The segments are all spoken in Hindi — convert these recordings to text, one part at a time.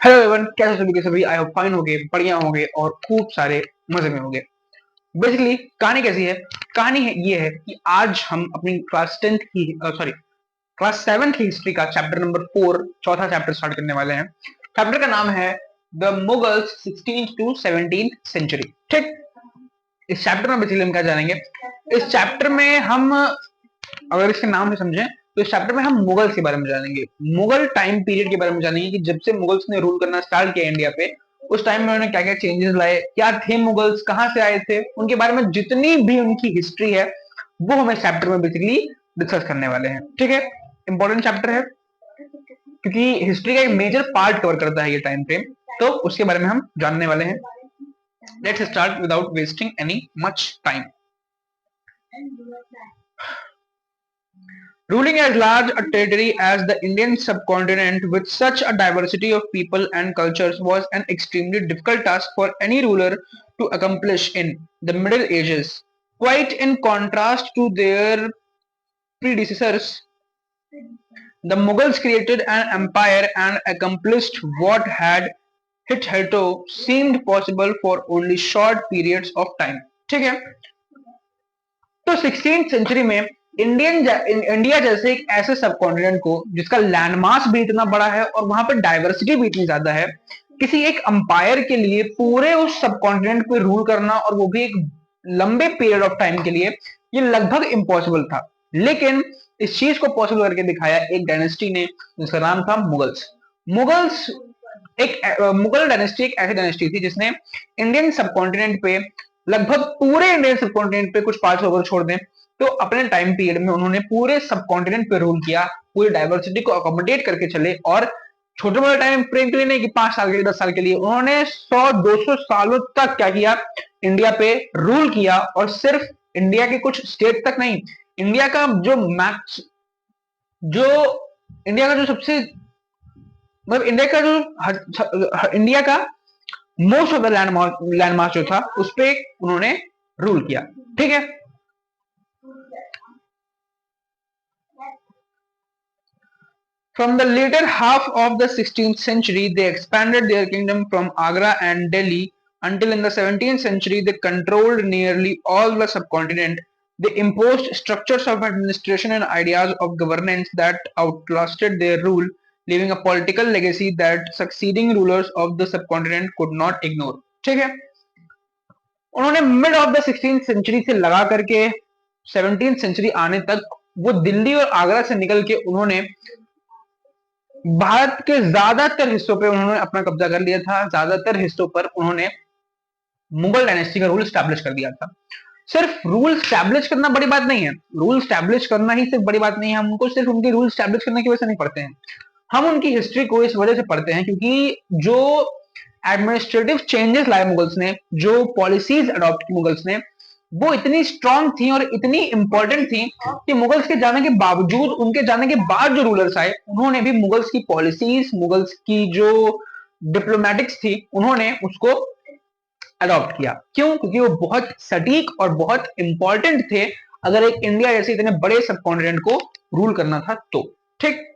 हेलो एवरीवन, कैसे सभी के सभी? आई होप फाइन होगे, बढ़िया होंगे और खूब सारे मजे में होंगे। बेसिकली कहानी कैसी है? कहानी है ये है कि आज हम अपनी क्लास 10th की सॉरी क्लास 7th की हिस्ट्री का चैप्टर नंबर 4 चौथा चैप्टर स्टार्ट करने वाले हैं। चैप्टर का नाम है the Mughals 16th to 17th century. ठीक, इस चैप्टर में बेसिकली हम क्या जानेंगे? इस चैप्टर में हम, अगर इसके नाम से समझें तो इस चैप्टर में हम मुगल्स के बारे में जानेंगे, मुगल टाइम पीरियड के बारे में जानेंगे कि जब से मुगल्स ने रूल करना स्टार्ट किया इंडिया पे, उस टाइम में उन्होंने क्या क्या चेंजेस लाए, क्या थे मुगल्स, कहां से आए थे, उनके बारे में जितनी भी उनकी हिस्ट्री है वो हम इस चैप्टर में बेसिकली डिस्कस करने वाले हैं। ठीक है, इंपॉर्टेंट चैप्टर है क्योंकि हिस्ट्री का एक मेजर पार्ट कवर करता है ये टाइम फ्रेम, तो उसके बारे में हम जानने वाले हैं। Let's start without wasting any much time. Ruling as large a territory as the Indian subcontinent with such a diversity of people and cultures was an extremely difficult task for any ruler to accomplish in the Middle Ages. Quite in contrast to their predecessors, the Mughals created an empire and accomplished what had hitherto seemed possible for only short periods of time. ठीक है, तो 16th सेंचुरी में इंडिया जैसे एक ऐसे सब कॉन्टिनेंट को जिसका लैंडमास भी इतना बड़ा है और वहां पर डाइवर्सिटी भी इतनी ज्यादा है, किसी एक अंपायर के लिए पूरे उस सब कॉन्टिनेंट पे रूल करना और वो भी एक लंबे पीरियड ऑफ टाइम के लिए, ये लगभग इम्पॉसिबल था। लेकिन इस चीज को पॉसिबल करके दिखाया एक डायनेस्टी ने जिसका नाम था मुगल्स। मुगल्स मुगल डायनेस्टी एक ऐसी डायनेस्टी थी जिसने इंडियन सब कॉन्टिनेंट पे, लगभग पूरे इंडियन सब कॉन्टिनेंट पे, कुछ पार्ट्स अगर छोड़ दें तो अपने टाइम पीरियड में उन्होंने पूरे सब कॉन्टिनेंट पे रूल किया, पूरी डाइवर्सिटी को अकोमोडेट करके चले। और छोटे मोटे टाइम फ्रेम के लिए नहीं कि 5 साल के लिए, 10 साल के लिए, उन्होंने 100-200 सालों तक क्या किया, इंडिया पे रूल किया। और सिर्फ इंडिया के कुछ स्टेट तक नहीं, इंडिया का जो मैक्स, जो इंडिया का जो सबसे, मतलब इंडिया का most of the land mass जो था उस पे उन्होंने रूल किया। ठीक है, from the later half of the 16th century they expanded their kingdom from Agra and Delhi until in the 17th century they controlled nearly all the subcontinent. They imposed structures of administration and ideas of governance that outlasted their rule, leaving a political legacy that succeeding rulers of the subcontinent could not ignore. ठीक है, उन्होंने mid of the 16th century से लगा करके 17th सेंचुरी आने तक वो दिल्ली और आगरा से निकल के उन्होंने भारत के ज्यादातर हिस्सों पे उन्होंने अपना कब्जा कर लिया था। ज्यादातर हिस्सों पर उन्होंने मुगल डायनेस्टी का रूल स्टैब्लिश कर दिया था। सिर्फ रूल स्टैब्लिश करना बड़ी बात नहीं है, रूल स्टैब्लिश करना ही सिर्फ बड़ी बात नहीं है। हम उनको सिर्फ उनके रूल स्टैब्लिश करने की वजह से नहीं पढ़ते हैं, हम उनकी हिस्ट्री को इस वजह से पढ़ते हैं क्योंकि जो एडमिनिस्ट्रेटिव चेंजेस लाए मुगल्स ने, जो पॉलिसीज अडॉप्ट की मुगल्स ने, वो इतनी स्ट्रांग थी और इतनी इंपॉर्टेंट थी कि मुगल्स के जाने के बावजूद, उनके जाने के बाद जो रूलर्स आए उन्होंने भी मुगल्स की पॉलिसीज, मुगल्स की जो डिप्लोमेटिक्स थी, उन्होंने उसको अडॉप्ट किया। क्यों? क्योंकि वो बहुत सटीक और बहुत इंपॉर्टेंट थे अगर एक इंडिया जैसे इतने बड़े सब कॉन्टिनेंट को रूल करना था तो। ठीक,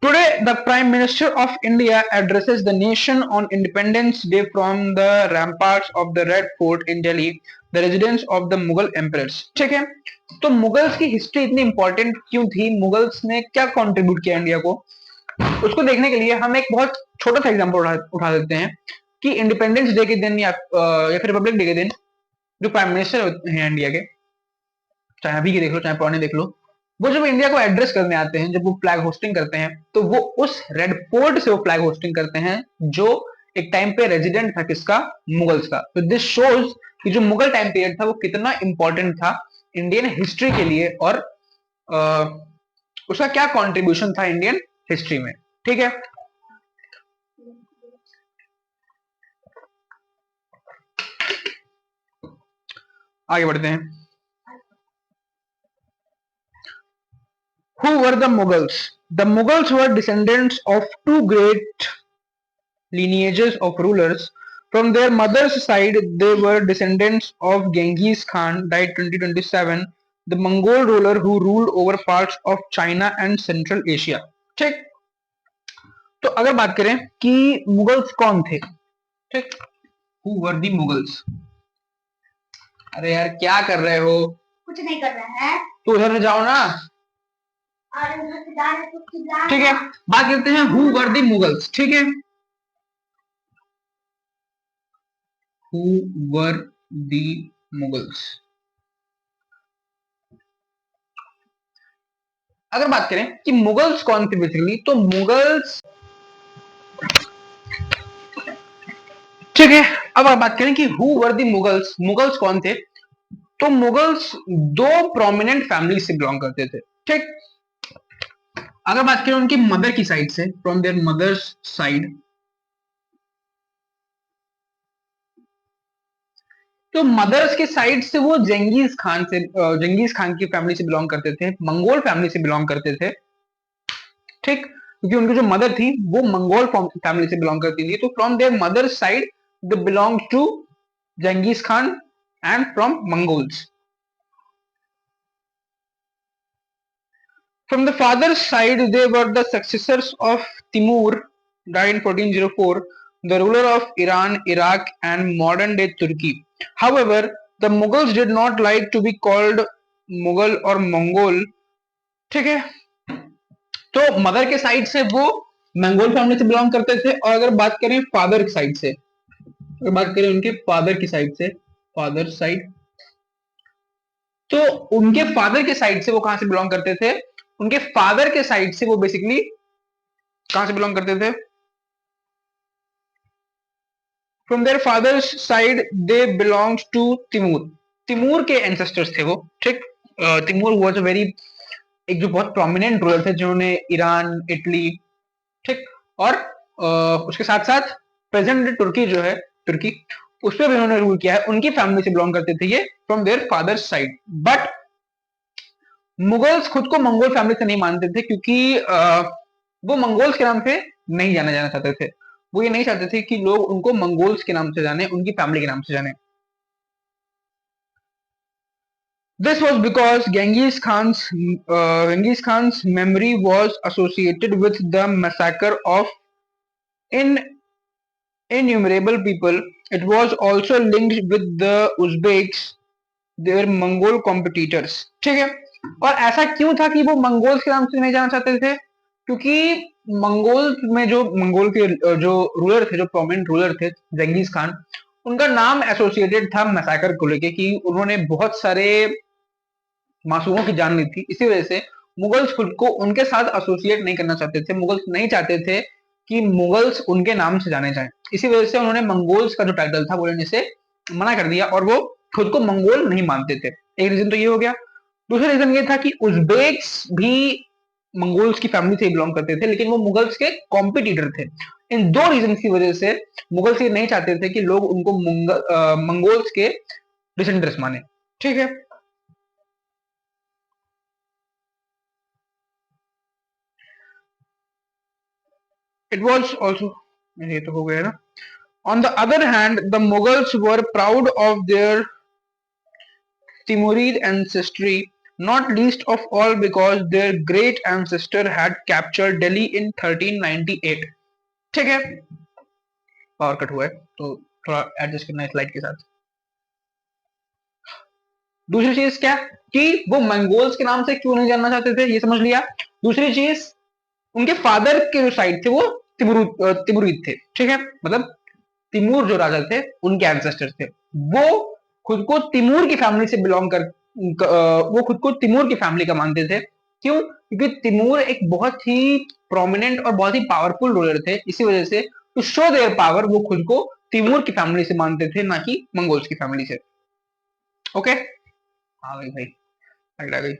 today, the Prime Minister of India addresses the nation on Independence Day from the ramparts of the Red Fort in Delhi, the residence of the Mughal emperors. ठीक है, तो मुगल्स की हिस्ट्री इतनी इंपॉर्टेंट क्यों थी, मुगल्स ने क्या कंट्रीब्यूट किया इंडिया को, उसको देखने के लिए हम एक बहुत छोटा सा एग्जांपल उठा देते हैं कि इंडिपेंडेंस डे के दिन या फिर रिपब्लिक डे के दिन जो प्राइम मिनिस्टर हैं इंडिया के, चाहे अभी के देख लो चाहे पुराने देख लो, वो जब इंडिया को एड्रेस करने आते हैं, जब वो फ्लैग होस्टिंग करते हैं, तो वो उस रेड फोर्ट से वो फ्लैग होस्टिंग करते हैं जो एक टाइम पे रेजिडेंट था किसका, मुगल्स का। तो दिस शोज कि जो मुगल टाइम पीरियड था वो कितना इंपॉर्टेंट था इंडियन हिस्ट्री के लिए और उसका क्या कॉन्ट्रीब्यूशन था इंडियन हिस्ट्री में। ठीक है, आगे बढ़ते हैं। Who were the Mughals? The Mughals were descendants of two great lineages of rulers. From their mother's side, they were descendants of Genghis Khan, died 2027, the Mongol ruler who ruled over parts of China and central Asia. ठीक, तो अगर बात करें कि मुगल्स कौन थे, ठीक, हु वर दी मुगल्स। अरे यार क्या कर रहे हो? कुछ नहीं कर रहा है, तो उधर से जाओ ना। ठीक है, बात करते हैं हु वर दी मुगल्स। ठीक है, हु वर दी मुगल्स। अगर बात करें कि मुगल्स कौन थे बेसिकली, तो मुगल्स, ठीक है, अब आप बात करें कि who were the Mughals, Mughals कौन थे, तो मुगल्स दो प्रोमिनेंट फैमिली से बिलोंग करते थे। ठीक, अगर बात करें उनकी मदर की साइड से, फ्रॉम देयर मदर्स साइड, तो मदर्स के साइड से वो जेंगिस खान की फैमिली से बिलोंग करते थे, मंगोल फैमिली से बिलोंग करते थे। ठीक, क्योंकि उनकी जो मदर थी वो मंगोल फैमिली से बिलोंग करती थी, तो from there mother side they belong to Genghis Khan and from Mongols. From the father's side, they were the successors of Timur, died in 1404, the ruler of Iran, Iraq, and modern day Turkey. However, the Mughals did not like to be called Mughal or Mongol. ठीक है, तो मदर के साइड से वो मंगोल फैमिली से बिलोंग करते थे, और अगर बात करें फादर की साइड से, अगर बात करें उनके फादर की साइड से, फादर साइड, तो उनके फादर के साइड से वो कहां से बिलोंग करते थे, उनके फादर के साइड से वो बेसिकली कहां से बिलोंग करते थे, from their father's side they belongs to Timur, Timur के एंसेस्टर्स थे वो। ठीक, तिमूर वाज अ वेरी, एक जो बहुत प्रोमिनेंट रूलर थे जिन्होंने ईरान, इटली, ठीक, और उसके साथ साथ प्रेजेंट तुर्की जो है, तुर्की, उस पर भी उन्होंने रूल किया है, उनकी फैमिली से बिलोंग करते थे ये, from their father's side. But Mughals खुद को मंगोल फैमिली से नहीं मानते थे, क्योंकि वो मंगोल्स के नाम से नहीं जाना जाना चाहते थे, वो ये नहीं चाहते थे कि लोग उनको मंगोल्स के नाम से जाने, उनकी फैमिली के नाम से जाने। This was because Genghis Khan's memory was associated with the massacre of in innumerable people. It was also linked with the Uzbeks, their Mongol competitors. ठीक है, और ऐसा क्यों था कि वो मंगोल्स के नाम से नहीं जाना चाहते थे, क्योंकि मंगोल में जो मंगोल के जो रूलर थे, जो प्रोमिनेंट रूलर थे जेंगिस खान, उनका नाम एसोसिएटेड था मैसाकर को लेके कि उन्होंने बहुत सारे मासूमों की जान ली थी। इसी वजह से मुगल्स खुद को उनके साथ एसोसिएट नहीं करना चाहते थे, मुगल्स नहीं चाहते थे कि मुगल्स उनके नाम से जाने जाएं। इसी वजह से उन्होंने मंगोल्स का जो टाइटल था वो लेने से मना कर दिया, और वो खुद को मंगोल नहीं मानते थे। एक रीजन तो ये हो गया। दूसरा रीजन ये था कि उज़्बेक्स भी मंगोल्स की फैमिली से बिलोंग करते थे, लेकिन वो मुगल्स के कॉम्पिटिटर थे। इन दो रीजन की वजह से मुगल्स ये नहीं चाहते थे कि लोग उनको मंगोल्स के डिसेंडर्स माने। ठीक है, इट वॉज ऑल्सो, ये तो हो गया ना। On the other hand, the Mughals were proud of their Timurid ancestry, not least of all because their great ancestor had captured Delhi in 1398. ठीक है, पावर कट हुआ है तो थोड़ा एडजस्ट करना है स्लाइड के साथ। दूसरी चीज क्या कि वो मंगोल्स के नाम से क्यों नहीं जानना चाहते थे, ये समझ लिया। दूसरी चीज, उनके फादर के जो साइड थे वो तिमुरीद थे। ठीक है, मतलब तिमूर जो राजा थे उनके एंसेस्टर्स थे, वो खुद को तिमूर की फैमिली से बिलोंग कर वो खुद को तिमूर की फैमिली का मानते थे। क्यों? क्योंकि तिमूर एक बहुत ही प्रोमिनेंट और बहुत ही पावरफुल रूलर थे, इसी वजह से टू शो देयर पावर वो खुद को तिमूर की फैमिली से मानते थे, ना कि मंगोल्स की फैमिली से। ओके, आ गई भाई, आ गई।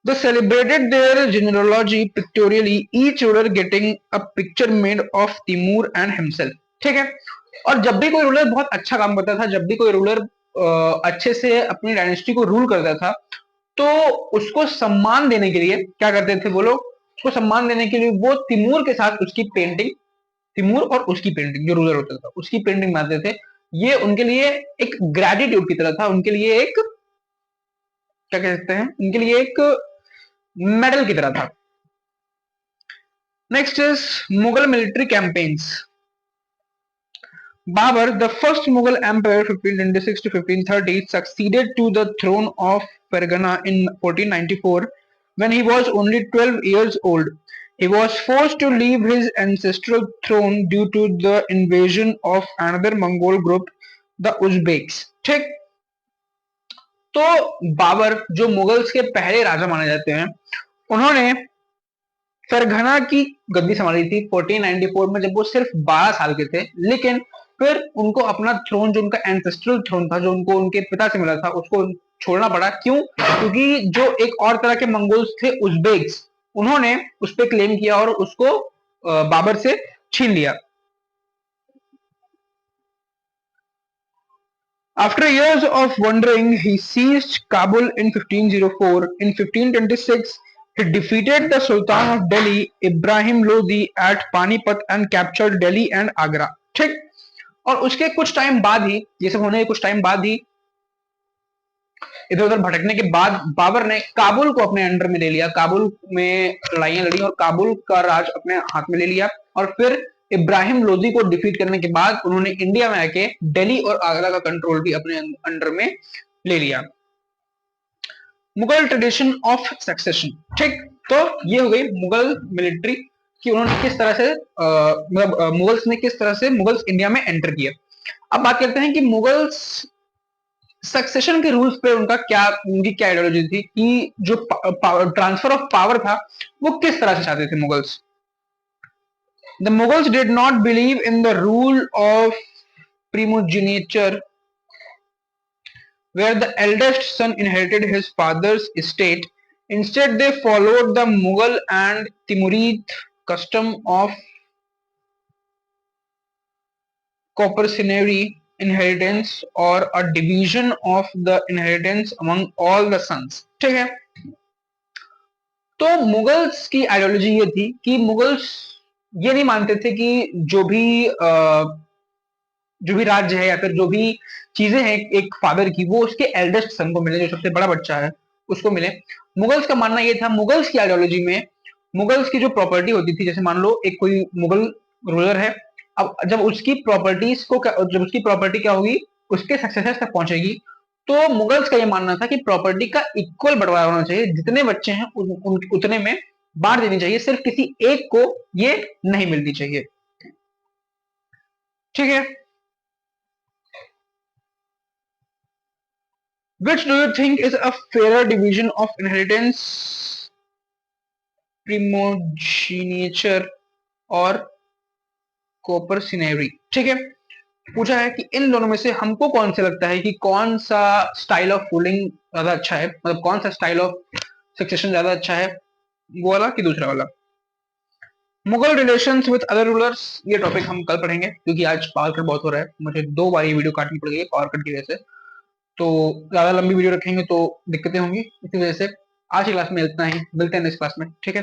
They celebrated their genealogy pictorially, each ruler getting a picture made of Timur and himself. ठीक है, और जब भी कोई रूलर बहुत अच्छा काम करता था, जब भी कोई रूलर अच्छे से अपनी डायनेस्टी को रूल करता था, तो उसको सम्मान देने के लिए क्या करते थे वो लोग, उसको सम्मान देने के लिए वो तिमूर के साथ उसकी पेंटिंग, तिमूर और उसकी पेंटिंग, जो रूलर होता था उसकी पेंटिंग बनाते थे। ये उनके लिए एक ग्रेटिट्यूड की तरह था, उनके लिए एक क्या कह सकते हैं, इनके लिए एक मेडल की तरह था। Next is Mughal military campaigns. Babur, the first Mughal emperor (1526 to 1530), succeeded to the throne of Fergana in 1494 when he was only 12 years old. He was forced to leave his ancestral throne due to the invasion of another Mongol group, the Uzbeks. ठीक, तो बाबर जो मुगल्स के पहले राजा माने जाते हैं, उन्होंने फरघना की गद्दी संभाली थी 1494 में जब वो सिर्फ 12 साल के थे, लेकिन फिर उनको अपना थ्रोन, जो उनका एंसेस्ट्रल थ्रोन था, जो उनको उनके पिता से मिला था, उसको छोड़ना पड़ा। क्यों? क्योंकि जो एक और तरह के मंगोल्स थे, उज़्बेक्स, उन्होंने उस पर क्लेम किया और उसको बाबर से छीन लिया। After years of wandering, he seized Kabul in 1504. In 1526, he defeated the Sultan of Delhi, Ibrahim Lodi, at Panipat and captured Delhi and Agra. ठीक, और उसके कुछ टाइम बाद ही, ये सब होने के कुछ टाइम बाद ही, इधर उधर भटकने के बाद बाबर ने काबुल को अपने अंडर में ले लिया, काबुल में लड़ाइयां लड़ी और काबुल का राज अपने हाथ में ले लिया। और फिर इब्राहिम लोदी को डिफीट करने के बाद उन्होंने इंडिया में आके दिल्ली और आगरा का कंट्रोल भी अपने अंडर में ले लिया। Mughal tradition of succession. ठीक, तो ये हो गई मुगल मिलिट्री कि उन्होंने किस तरह से मतलब मुगल्स ने किस तरह से मुगल्स इंडिया में एंटर किया। अब बात करते हैं कि मुगल्स सक्सेशन के रूल्स पे उनकी क्या आइडियोलॉजी थी, कि जो ट्रांसफर ऑफ पावर था वो किस तरह से चाहते थे Mughals. The Mughals did not believe in the rule of primogeniture where the eldest son inherited his father's estate. Instead, they followed the Mughal and Timurid custom of coparcenary inheritance or a division of the inheritance among all the sons. ठीक है, तो मुगल्स की आइडियोलॉजी ये थी कि मुगल्स ये नहीं मानते थे कि जो भी राज्य है या फिर जो भी चीजें हैं एक फादर की, वो उसके एल्डेस्ट सन को मिले, जो सबसे बड़ा बच्चा है उसको मिले। मुगल्स का मानना ये था, मुगल्स की आइडियोलॉजी में मुगल्स की जो प्रॉपर्टी होती थी, जैसे मान लो एक कोई मुगल रूलर है, अब जब उसकी प्रॉपर्टी क्या होगी, उसके सक्सेसर तक पहुंचेगी, तो मुगल्स का ये मानना था कि प्रॉपर्टी का इक्वल बंटवारा होना चाहिए, जितने बच्चे हैं उतने में बांट देनी चाहिए, सिर्फ किसी एक को ये नहीं मिलनी चाहिए। ठीक है, which do you think is a fairer division of inheritance, primogeniture और coparcenary? ठीक है, पूछा है कि इन दोनों में से हमको कौन से लगता है कि कौन सा स्टाइल ऑफ रूलिंग ज्यादा अच्छा है, मतलब कौन सा स्टाइल ऑफ सक्सेशन ज्यादा अच्छा है, वो वाला कि दूसरा वाला। Mughal relations with other rulers, ये टॉपिक हम कल पढ़ेंगे, क्योंकि आज पावर कट बहुत हो रहा है, मुझे 2 बार ये वीडियो काटनी पड़ गई है पावर कट की वजह से, तो ज्यादा लंबी वीडियो रखेंगे तो दिक्कतें होंगी, इसी वजह से आज की क्लास में इतना ही, मिलते हैं नेक्स्ट क्लास में। ठीक है।